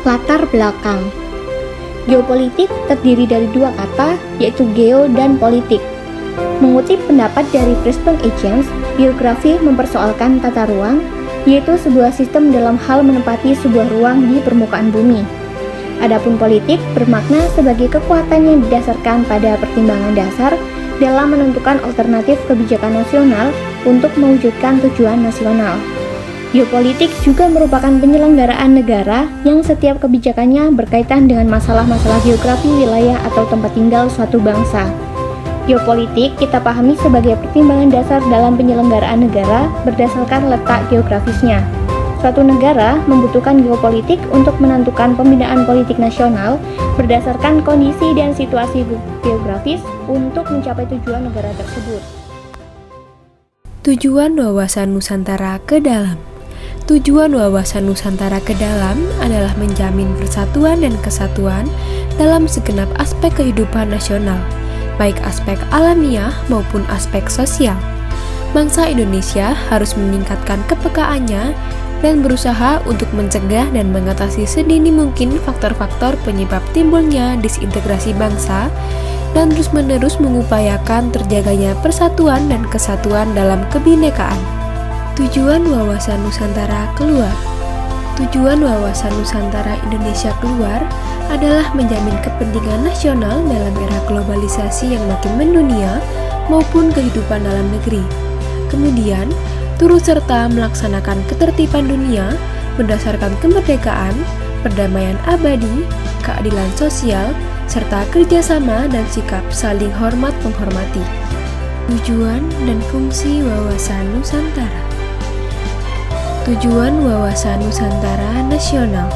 Latar belakang. Geopolitik terdiri dari dua kata, yaitu geo dan politik. Mengutip pendapat dari Preston Hitchens, geografi mempersoalkan tata ruang, yaitu sebuah sistem dalam hal menempati sebuah ruang di permukaan bumi. Adapun politik bermakna sebagai kekuatan yang didasarkan pada pertimbangan dasar dalam menentukan alternatif kebijakan nasional untuk mewujudkan tujuan nasional. Geopolitik juga merupakan penyelenggaraan negara yang setiap kebijakannya berkaitan dengan masalah-masalah geografi wilayah atau tempat tinggal suatu bangsa. Geopolitik kita pahami sebagai pertimbangan dasar dalam penyelenggaraan negara berdasarkan letak geografisnya. Suatu negara membutuhkan geopolitik untuk menentukan pembinaan politik nasional berdasarkan kondisi dan situasi geografis untuk mencapai tujuan negara tersebut. Tujuan wawasan Nusantara ke dalam. Tujuan wawasan Nusantara ke dalam adalah menjamin persatuan dan kesatuan dalam segenap aspek kehidupan nasional, baik aspek alamiah maupun aspek sosial. Bangsa Indonesia harus meningkatkan kepekaannya dan berusaha untuk mencegah dan mengatasi sedini mungkin faktor-faktor penyebab timbulnya disintegrasi bangsa dan terus-menerus mengupayakan terjaganya persatuan dan kesatuan dalam kebinekaan. Tujuan wawasan Nusantara keluar. Tujuan wawasan Nusantara Indonesia keluar adalah menjamin kepentingan nasional dalam era globalisasi yang makin mendunia maupun kehidupan dalam negeri. Kemudian, turut serta melaksanakan ketertiban dunia berdasarkan kemerdekaan, perdamaian abadi, keadilan sosial, serta kerjasama dan sikap saling hormat menghormati. Tujuan dan fungsi wawasan Nusantara. Tujuan wawasan Nusantara nasional.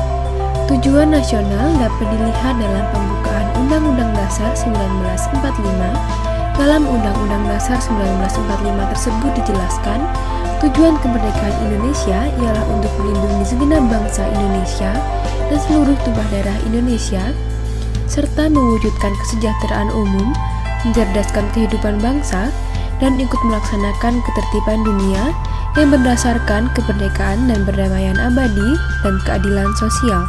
Tujuan nasional dapat dilihat dalam pembukaan Undang-Undang Dasar 1945. Dalam Undang-Undang Dasar 1945 tersebut dijelaskan, tujuan kemerdekaan Indonesia ialah untuk melindungi segenap bangsa Indonesia dan seluruh tumpah darah Indonesia, serta mewujudkan kesejahteraan umum, mencerdaskan kehidupan bangsa, dan ikut melaksanakan ketertiban dunia yang berdasarkan kemerdekaan dan perdamaian abadi dan keadilan sosial.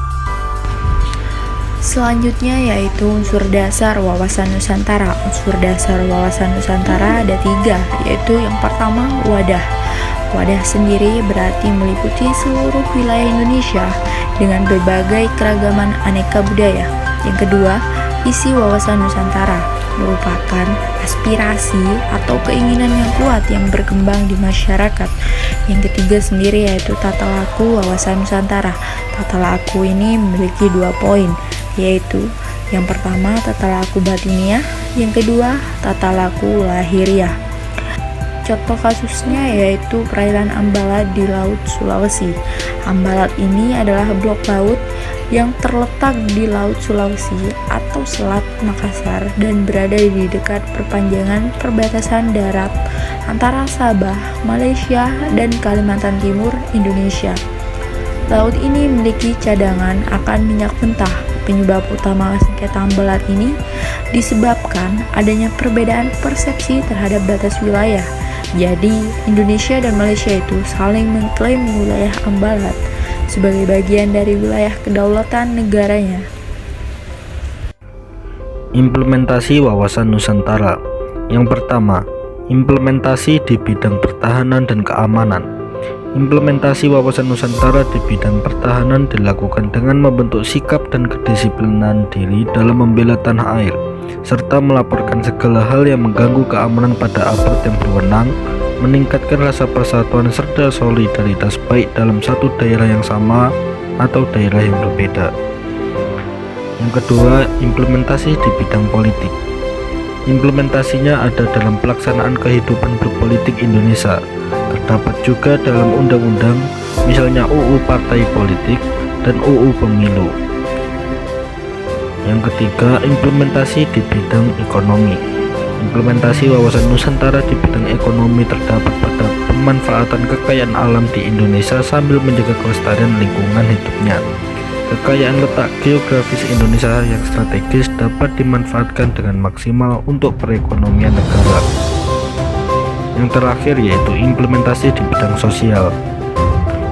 Selanjutnya yaitu unsur dasar wawasan Nusantara. Unsur dasar wawasan Nusantara ada 3, yaitu yang pertama wadah. Wadah sendiri berarti meliputi seluruh wilayah Indonesia dengan berbagai keragaman aneka budaya. Yang kedua, isi wawasan Nusantara merupakan aspirasi atau keinginan yang kuat yang berkembang di masyarakat. Yang ketiga sendiri yaitu tata laku wawasan Nusantara. Tata laku ini memiliki 2 poin, yaitu yang pertama tata laku batiniah, yang kedua tata laku lahiriah. Contoh kasusnya yaitu perairan Ambalat di Laut Sulawesi. Ambalat ini adalah blok laut yang terletak di Laut Sulawesi atau Selat Makassar dan berada di dekat perpanjangan perbatasan darat antara Sabah, Malaysia, dan Kalimantan Timur, Indonesia. Laut ini memiliki cadangan akan minyak mentah. Penyebab utama sengketa Ambalat ini disebabkan adanya perbedaan persepsi terhadap batas wilayah. Jadi, Indonesia dan Malaysia itu saling mengklaim wilayah Ambalat sebagai bagian dari wilayah kedaulatan negaranya. Implementasi wawasan Nusantara. Yang pertama, implementasi di bidang pertahanan dan keamanan. Implementasi wawasan Nusantara di bidang pertahanan dilakukan dengan membentuk sikap dan kedisiplinan diri dalam membela tanah air, serta melaporkan segala hal yang mengganggu keamanan pada aparat yang berwenang, meningkatkan rasa persatuan serta solidaritas baik dalam satu daerah yang sama atau daerah yang berbeda. Yang kedua, implementasi di bidang politik. Implementasinya ada dalam pelaksanaan kehidupan berpolitik Indonesia. Terdapat juga dalam undang-undang, misalnya UU Partai Politik dan UU Pemilu. Yang ketiga, implementasi di bidang ekonomi. Implementasi wawasan Nusantara di bidang ekonomi terdapat pada pemanfaatan kekayaan alam di Indonesia sambil menjaga kelestarian lingkungan hidupnya. Kekayaan letak geografis Indonesia yang strategis dapat dimanfaatkan dengan maksimal untuk perekonomian negara. Yang terakhir yaitu implementasi di bidang sosial.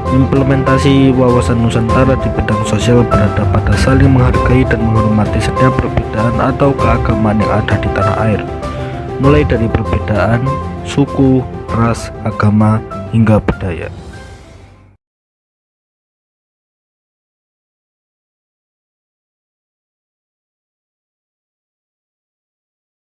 Implementasi wawasan Nusantara di bidang sosial berada pada saling menghargai dan menghormati setiap perbedaan atau keagamaan yang ada di tanah air, mulai dari perbedaan suku, ras, agama, hingga budaya.